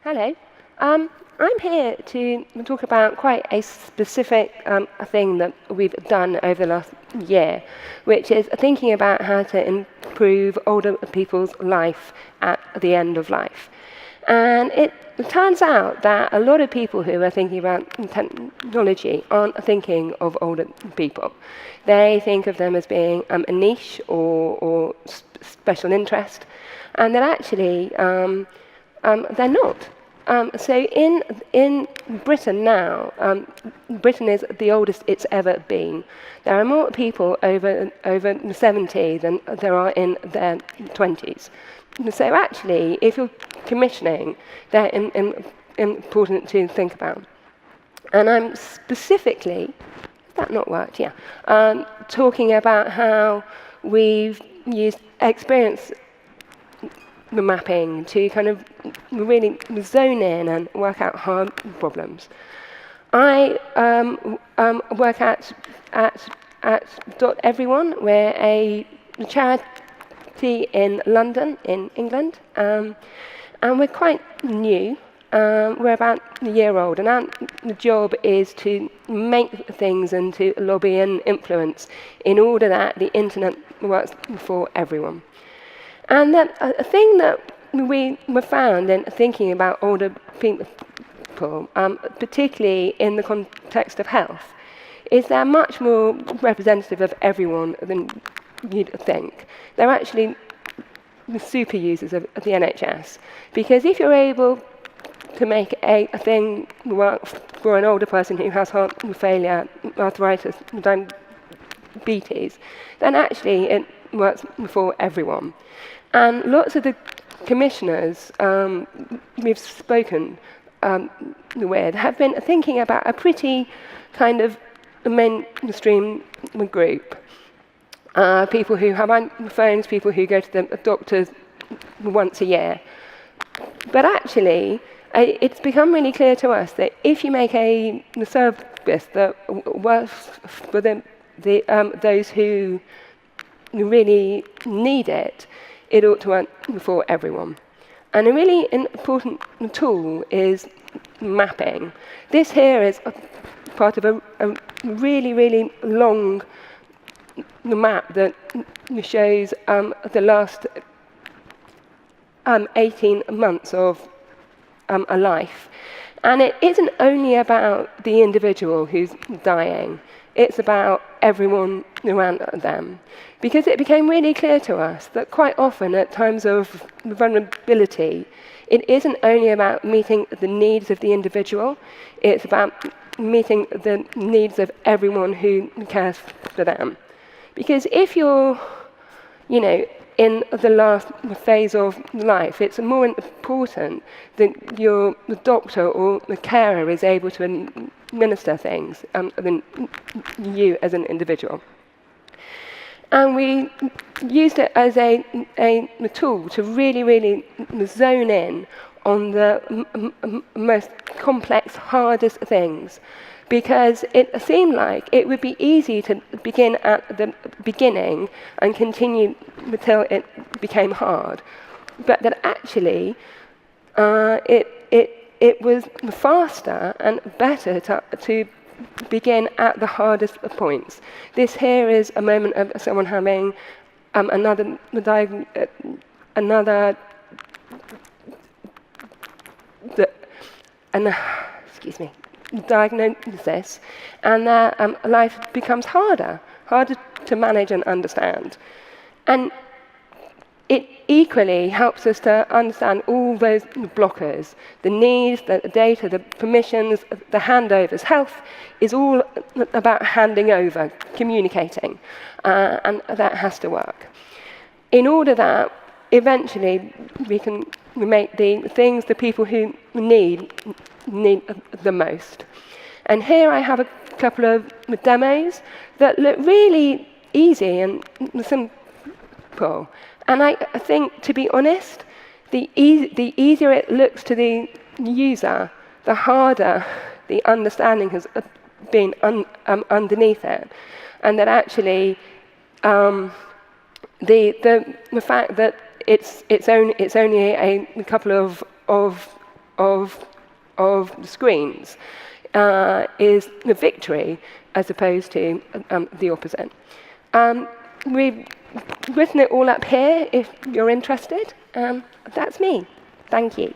Hello. I'm here to talk about quite a specific thing that we've done over the last year, which is thinking about how to improve older people's life at the end of life. And it turns out that a lot of people who are thinking about technology aren't thinking of older people. They think of them as being a niche or special interest, and that actually they're not. So in Britain now, Britain is the oldest it's ever been. There are more people over 70 than there are in their 20s. So actually, if you're commissioning, they're important to think about. And I'm specifically, has that not worked? Yeah. Talking about how we've used experience mapping to kind of really zone in and work out hard problems. I work at Everyone. We're a charity in London, in England, and we're quite new. We're about a year old, and our job is to make things and to lobby and influence in order that the internet works for everyone. And then a thing that we found in thinking about older people, particularly in the context of health, is they're much more representative of everyone than you'd think. They're actually the superusers of the NHS. Because if you're able to make a thing work for an older person who has heart failure, arthritis, diabetes, then actually it works for everyone. And lots of the commissioners we've spoken with have been thinking about a pretty kind of mainstream group. People who have phones, people who go to the doctors once a year. But actually, it's become really clear to us that if you make a service that works for those who really need it, it ought to work for everyone. And a really important tool is mapping. This here is a part of a really, really long map that shows the last 18 months of a life. And it isn't only about the individual who's dying. It's about everyone around them. Because it became really clear to us that quite often at times of vulnerability, it isn't only about meeting the needs of the individual, it's about meeting the needs of everyone who cares for them. Because if you're, in the last phase of life, it's more important that your doctor or the carer is able to administer things than you as an individual. And we used it as a tool to really, really zone in on the most complex, hardest things, because it seemed like it would be easy to begin at the beginning and continue until it became hard, but that actually it was faster and better to begin at the hardest points. This here is a moment of someone having another diagnosis, and their life becomes harder to manage and understand. And it equally helps us to understand all those blockers, the needs, the data, the permissions, the handovers. Health is all about handing over, communicating, and that has to work. In order that eventually we can make the things the people who need the most. And here I have a couple of demos that look really easy and simple. And I think, to be honest, the easier it looks to the user, the harder the understanding has been underneath it. And that actually, the fact that it's only a couple of of the screens is the victory as opposed to the opposite. We've written it all up here if you're interested. That's me. Thank you.